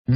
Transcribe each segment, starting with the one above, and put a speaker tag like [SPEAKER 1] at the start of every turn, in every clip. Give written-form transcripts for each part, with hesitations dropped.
[SPEAKER 1] Hey,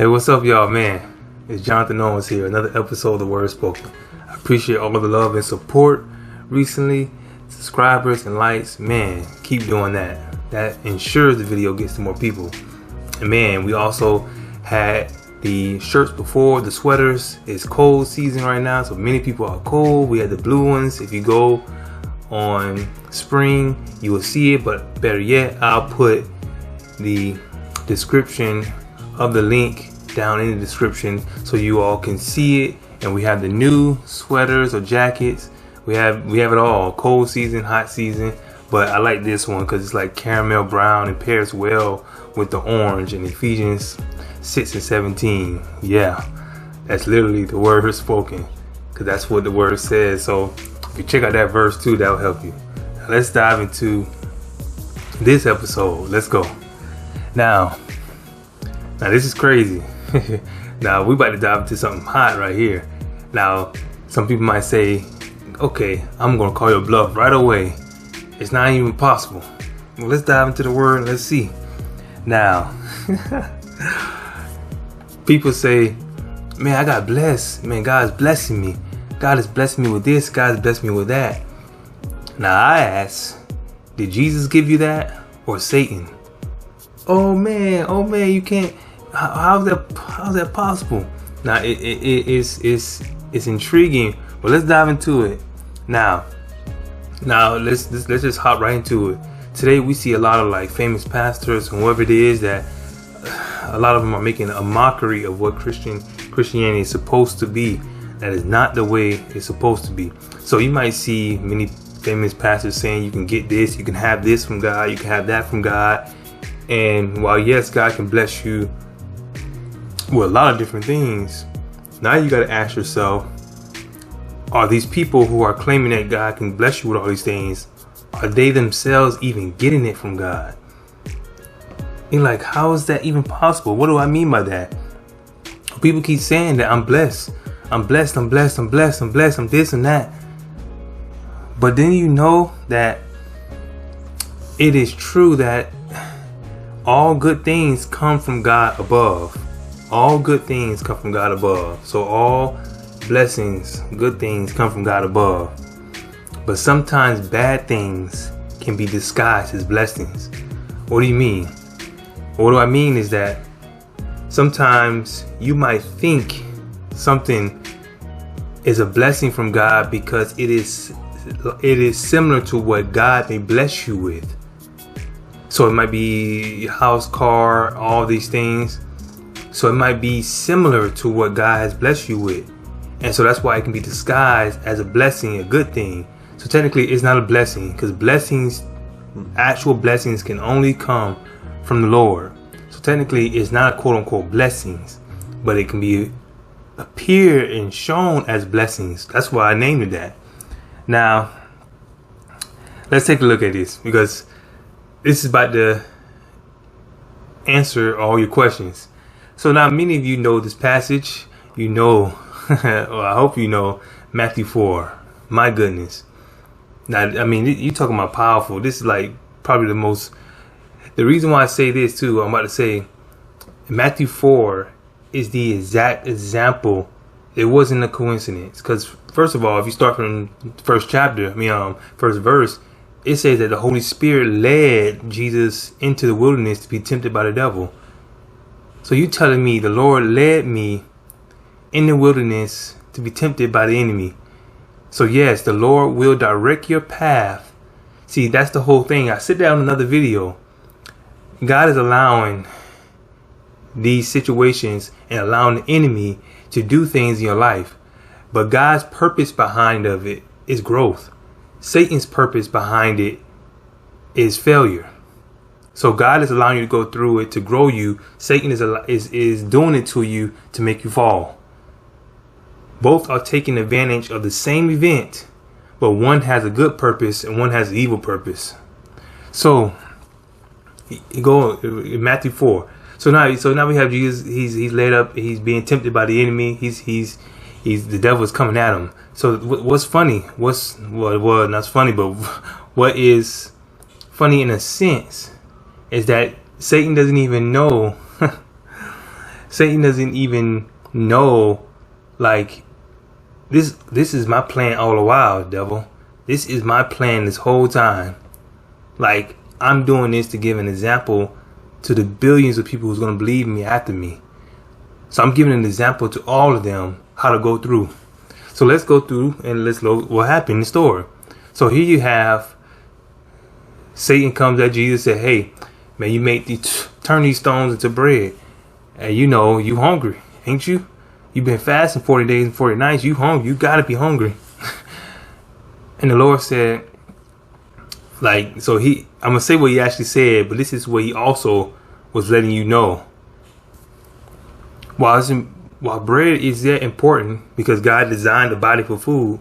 [SPEAKER 1] what's up, y'all? Man, it's Jonathan Owens here. Another episode of The Word Spoken. I appreciate all of the love and support recently. Subscribers and likes, man, keep doing that. That ensures the video gets to more people. And man, we also had the shirts before, the sweaters. It's cold season right now, so many people are cold. We had the blue ones. If you go on spring, you will see it, but better yet, I'll put the description of the link down in the description so you all can see it. And we have the new sweaters or jackets. We have it all, cold season, hot season. But I like this one because it's like caramel brown and pairs well with the orange in Ephesians 6 and 17. Yeah, that's literally the word spoken, because that's what the word says. So if you check out that verse too, that'll help you. Now let's dive into this episode. Let's go. Now this is crazy. Now we about to dive into something hot right here. Now some people might say, okay, I'm gonna call your bluff right away. It's not even possible. Well, let's dive into the word and let's see. Now people say, man, I got blessed. Man, God's blessing me. God is blessing me with this. God's blessing me with that. Now I ask, did Jesus give you that or Satan? Oh man, you can't. How's that possible? Now it's intriguing, but let's dive into it. Now let's just hop right into it. Today we see a lot of like famous pastors and whoever it is that a lot of them are making a mockery of what Christianity is supposed to be. That is not the way it's supposed to be. So you might see many famous pastors saying you can get this, you can have this from God, you can have that from God. And while yes, God can bless you with a lot of different things, now you got to ask yourself, are these people who are claiming that God can bless you with all these things, are they themselves even getting it from God? And like, how is that even possible? What do I mean by that? People keep saying that I'm blessed, I'm this and that. But then you know that it is true that all good things come from God above. All good things come from God above. So all blessings, good things come from God above. But sometimes bad things can be disguised as blessings. What do you mean? What do I mean is that sometimes you might think something is a blessing from God because it is similar to what God may bless you with. So it might be house, car, all these things. So it might be similar to what God has blessed you with. And so that's why it can be disguised as a blessing, a good thing. So technically it's not a blessing, because blessings, actual blessings, can only come from the Lord. So technically it's not quote unquote blessings, but it can be appear and shown as blessings. That's why I named it that. Now let's take a look at this, because this is about to answer all your questions. So now many of you know this passage. You know, well, I hope you know Matthew 4. My goodness. Now, I mean, you talking about powerful. This is like probably the reason why I say this too, I'm about to say Matthew 4 is the exact example. It wasn't a coincidence. Because first of all, if you start from the first chapter, first verse, it says that the Holy Spirit led Jesus into the wilderness to be tempted by the devil. So you telling me the Lord led me in the wilderness to be tempted by the enemy. So yes, the Lord will direct your path. See, that's the whole thing. I sit down in another video. God is allowing these situations and allowing the enemy to do things in your life. But God's purpose behind of it is growth. Satan's purpose behind it is failure. So God is allowing you to go through it to grow you. Satan is doing it to you to make you fall. Both are taking advantage of the same event, but one has a good purpose and one has an evil purpose. So you go in Matthew 4. So now we have Jesus. He's laid up. He's being tempted by the enemy. He's the devil is coming at him. So what's funny? Not funny, but what is funny in a sense is that Satan doesn't even know. Satan doesn't even know, like, this is my plan all the while, devil. This is my plan this whole time. Like, I'm doing this to give an example to the billions of people who's going to believe me after me. So I'm giving an example to all of them how to go through. So let's go through and let's look what happened in the story. So here you have Satan comes at Jesus and said, hey, man, you turn these stones into bread. And you know, you hungry, ain't you? You've been fasting 40 days and 40 nights. You hungry. You got to be hungry. And the Lord said, like, so I'm going to say what he actually said, but this is what he also was letting you know. While bread is that important because God designed the body for food,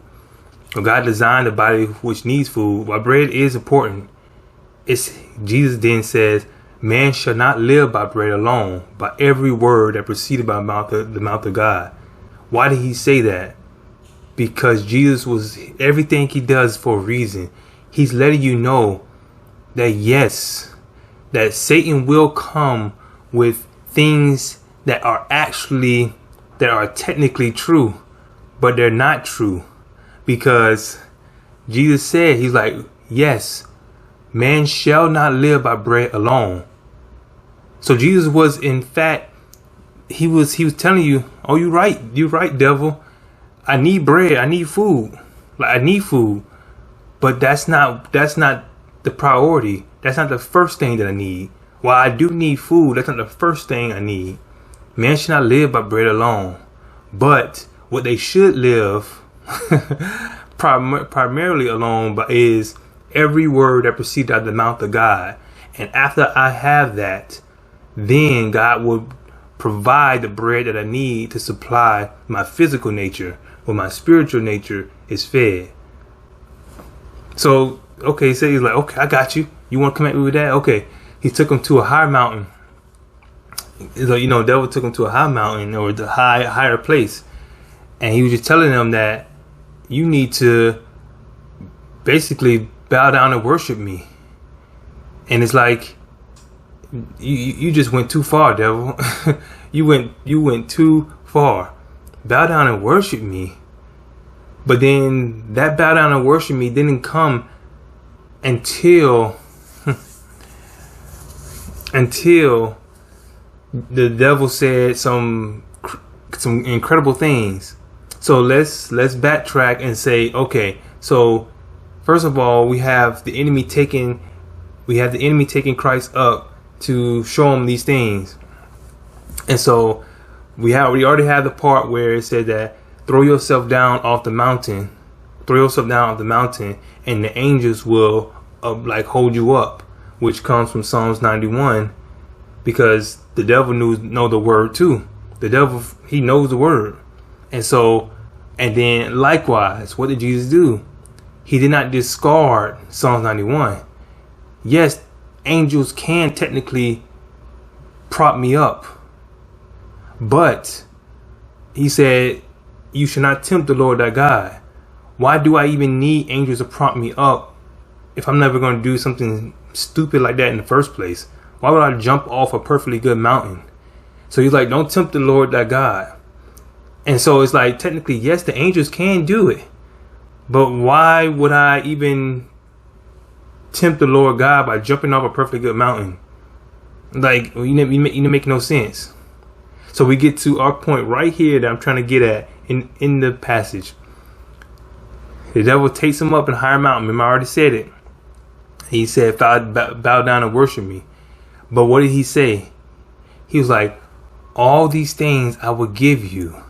[SPEAKER 1] or God designed the body which needs food, while bread is important, Jesus then says, man shall not live by bread alone, by every word that proceeded by the mouth of God. Why did he say that? Because everything he does for a reason. He's letting you know that yes, that Satan will come with things that are technically true, but they're not true. Because Jesus said, he's like, yes, man shall not live by bread alone. So Jesus was, in fact, he was telling you, oh, you're right, devil. I need bread. I need food. Like, I need food. But that's not the priority. That's not the first thing that I need. While I do need food, that's not the first thing I need. Man should not live by bread alone. But what they should live primarily alone by is every word that proceeds out of the mouth of God. And after I have that, then God will provide the bread that I need to supply my physical nature, when my spiritual nature is fed. So, okay, so he's like, okay, I got you. You want to come at me with that? Okay. He took him to a high mountain. So, you know, devil took him to a high mountain, or the higher place. And he was just telling them that you need to basically bow down and worship me. And it's like, you just went too far, devil. you went too far. Bow down and worship me. But then that bow down and worship me didn't come until the devil said some incredible things. So let's backtrack and say, okay, so first of all, we have the enemy taking Christ up to show him these things. And so we already have the part where it said that throw yourself down off the mountain, and the angels will hold you up, which comes from Psalms 91, because the devil know the word too. The devil, he knows the word. And so, and then likewise, what did Jesus do? He did not discard Psalms 91. Yes, angels can technically prop me up, but he said, you should not tempt the Lord thy God. Why do I even need angels to prop me up if I'm never going to do something stupid like that in the first place? Why would I jump off a perfectly good mountain? So he's like, don't tempt the Lord thy God. And so it's like, technically, yes, the angels can do it. But why would I even tempt the Lord God by jumping off a perfectly good mountain? Like, you make no sense. So we get to our point right here that I'm trying to get at in the passage. The devil takes him up in a higher mountain. Remember, I already said it. He said, bow down and worship me. But what did he say? He was like, all these things I will give you.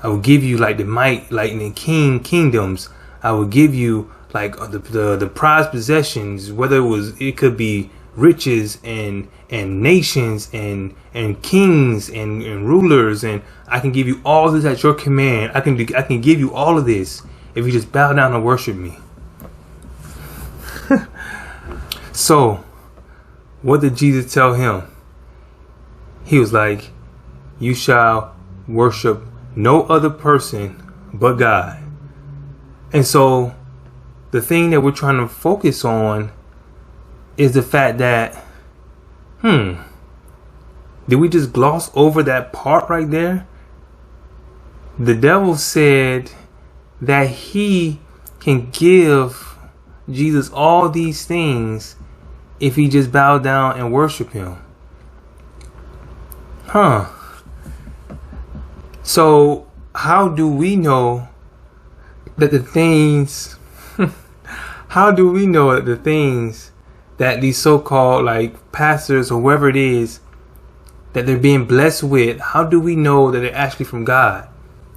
[SPEAKER 1] I will give you like the might, like in the kingdoms. I will give you like the prized possessions, whether it could be riches and nations and kings and rulers, and I can give you all this at your command. I can give you all of this if you just bow down and worship me. So, what did Jesus tell him? He was like, you shall worship no other person but God. And so, the thing that we're trying to focus on is the fact that Did we just gloss over that part right there? The devil said that he can give Jesus all these things if he just bowed down and worship him. So how do we know that the things how do we know that the things that these so-called like pastors or whoever it is that they're being blessed with, how do we know that they're actually from God?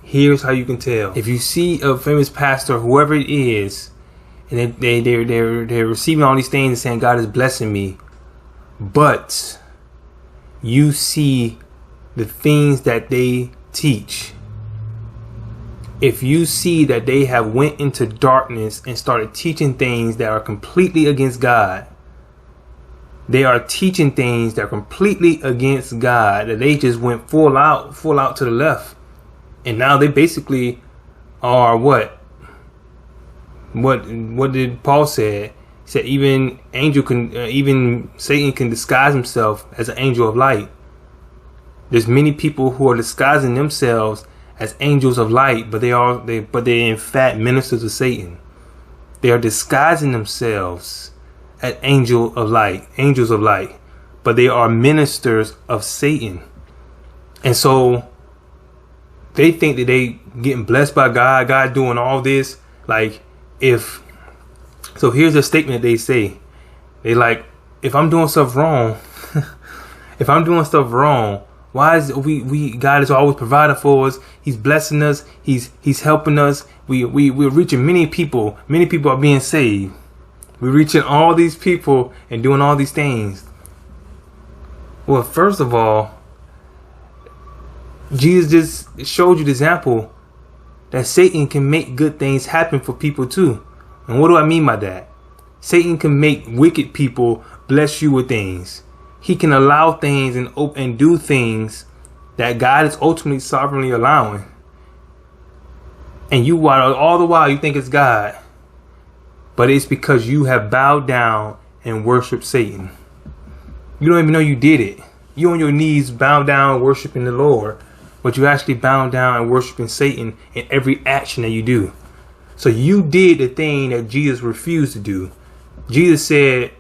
[SPEAKER 1] Here's how you can tell. If you see a famous pastor, whoever it is, and they're receiving all these things and saying God is blessing me, but you see the things that they teach. If you see that they have went into darkness and started teaching things that are completely against God, they are teaching things that are completely against God, that they just went full out to the left. And now they basically are what did Paul say? He said even Satan can disguise himself as an angel of light. There's many people who are disguising themselves as angels of light, but they're in fact ministers of Satan. They are disguising themselves as angels of light, but they are ministers of Satan. And so they think that they getting blessed by God doing all this. Like so here's a statement they say. They like, if I'm doing stuff wrong, why is God is always providing for us? He's blessing us. He's helping us. We're reaching many people. Many people are being saved. We're reaching all these people and doing all these things. Well, first of all, Jesus just showed you the example that Satan can make good things happen for people too. And what do I mean by that? Satan can make wicked people bless you with things. He can allow things and do things that God is ultimately sovereignly allowing. And all the while you think it's God. But it's because you have bowed down and worshiped Satan. You don't even know you did it. You're on your knees bowed down worshiping the Lord. But you actually bow down and worshiping Satan in every action that you do. So you did the thing that Jesus refused to do. Jesus said,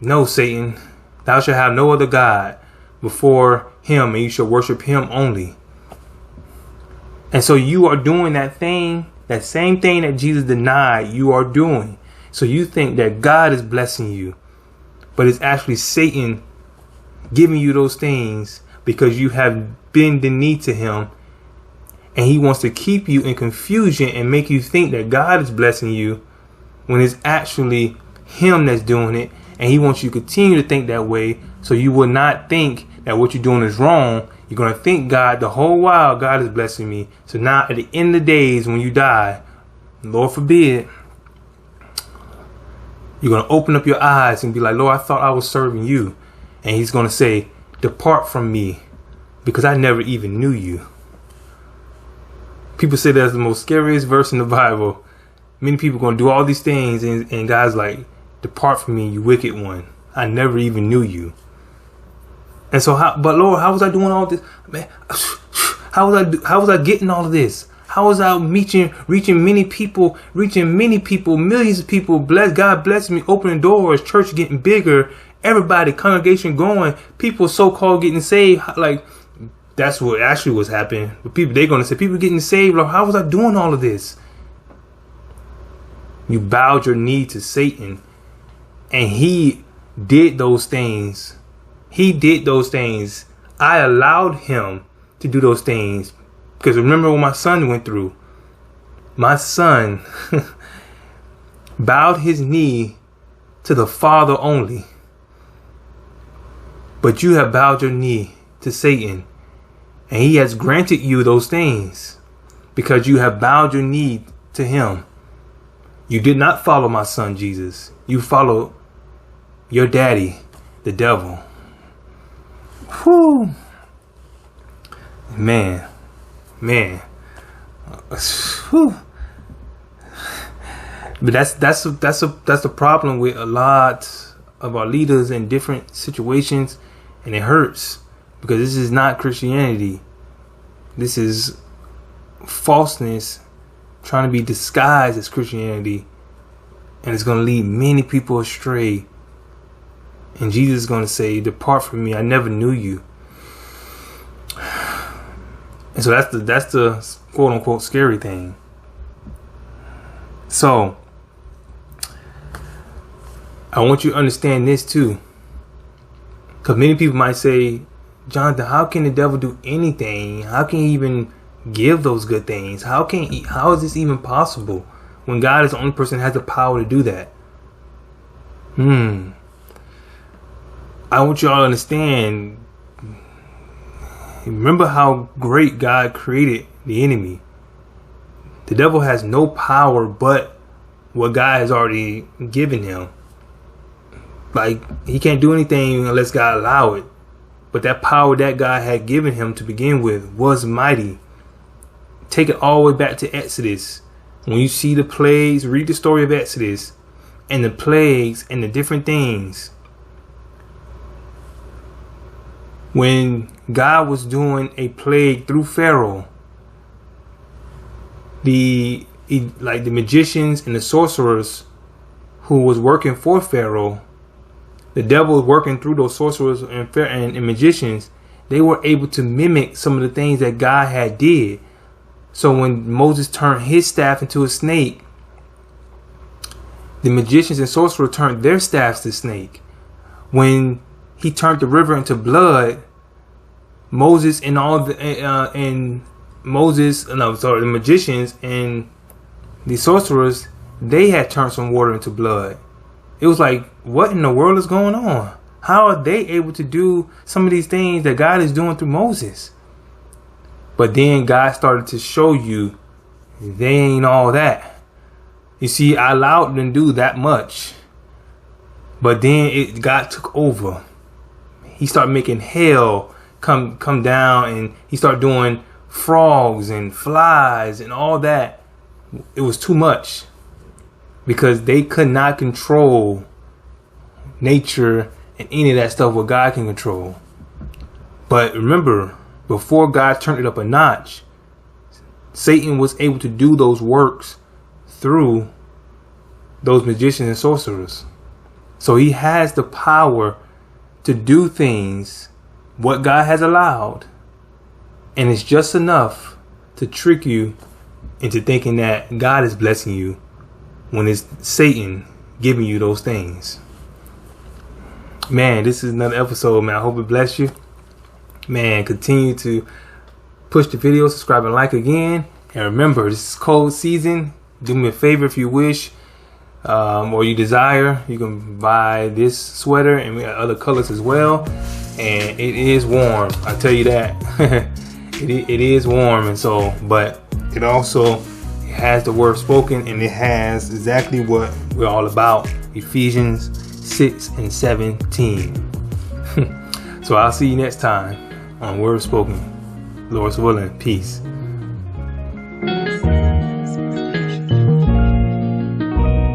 [SPEAKER 1] no, Satan, thou shalt have no other God before him, and you shall worship him only. And so you are doing that same thing that Jesus denied, you are doing. So you think that God is blessing you, but it's actually Satan giving you those things because you have been the knee to him, and he wants to keep you in confusion and make you think that God is blessing you when it's actually him that's doing it. And he wants you to continue to think that way, so you will not think that what you're doing is wrong. You're going to think God the whole while God is blessing me. So now at the end of the days when you die, Lord forbid, you're going to open up your eyes and be like, Lord, I thought I was serving you. And he's going to say, depart from me, because I never even knew you. People say that's the most scariest verse in the Bible. Many people are going to do all these things, and God's like, depart from me, you wicked one. I never even knew you. And so, but Lord, how was I doing all this? Man, how was I getting all of this? How was I reaching many people, millions of people? God bless me, opening doors, church getting bigger, everybody, congregation going, people so-called getting saved. Like, that's what actually was happening. But they're going to say, people getting saved. Like, how was I doing all of this? You bowed your knee to Satan, and he did those things. I allowed him to do those things. Because remember what my son went through. My son bowed his knee to the Father only. But you have bowed your knee to Satan. And he has granted you those things because you have bowed your knee to him. You did not follow my son, Jesus. You followed your daddy, the devil. Whew. Man. Whew. But that's the problem with a lot of our leaders in different situations. And it hurts because this is not Christianity. This is falseness trying to be disguised as Christianity. And it's going to lead many people astray. And Jesus is going to say, depart from me, I never knew you. And so that's the quote unquote scary thing. So I want you to understand this too. Because many people might say, Jonathan, how can the devil do anything? How can he even give those good things? How is this even possible when God is the only person that has the power to do that? I want you all to understand. Remember how great God created the enemy. The devil has no power but what God has already given him. Like, he can't do anything unless God allow it. But that power that God had given him to begin with was mighty. Take it all the way back to Exodus. When you see the plagues, read the story of Exodus and the plagues and the different things. When God was doing a plague through Pharaoh, the magicians and the sorcerers who was working for Pharaoh, the devil was working through those sorcerers and magicians. They were able to mimic some of the things that God had did. So when Moses turned his staff into a snake, the magicians and sorcerers turned their staffs to snake. When he turned the river into blood, Moses and the magicians and the sorcerers, they had turned some water into blood. It was like, what in the world is going on? How are they able to do some of these things that God is doing through Moses? But then God started to show you they ain't all that. You see, I allowed them to do that much. But then God took over. He started making hell come down, and he started doing frogs and flies and all that. It was too much because they could not control nature and any of that stuff what God can control. But remember, before God turned it up a notch, Satan was able to do those works through those magicians and sorcerers. So he has the power to do things what God has allowed, and it's just enough to trick you into thinking that God is blessing you when it's Satan giving you those things. Man, this is another episode, man. I hope it bless you. Man, continue to push the video, subscribe and like again. And remember, this is cold season. Do me a favor if you wish, or you desire, you can buy this sweater, and we got other colors as well. And it is warm, I tell you that. it is warm, and so, but it also has the word spoken, and it has exactly what we're all about. Ephesians 6:17. So I'll see you next time on Word Spoken. Lord's willing. Peace.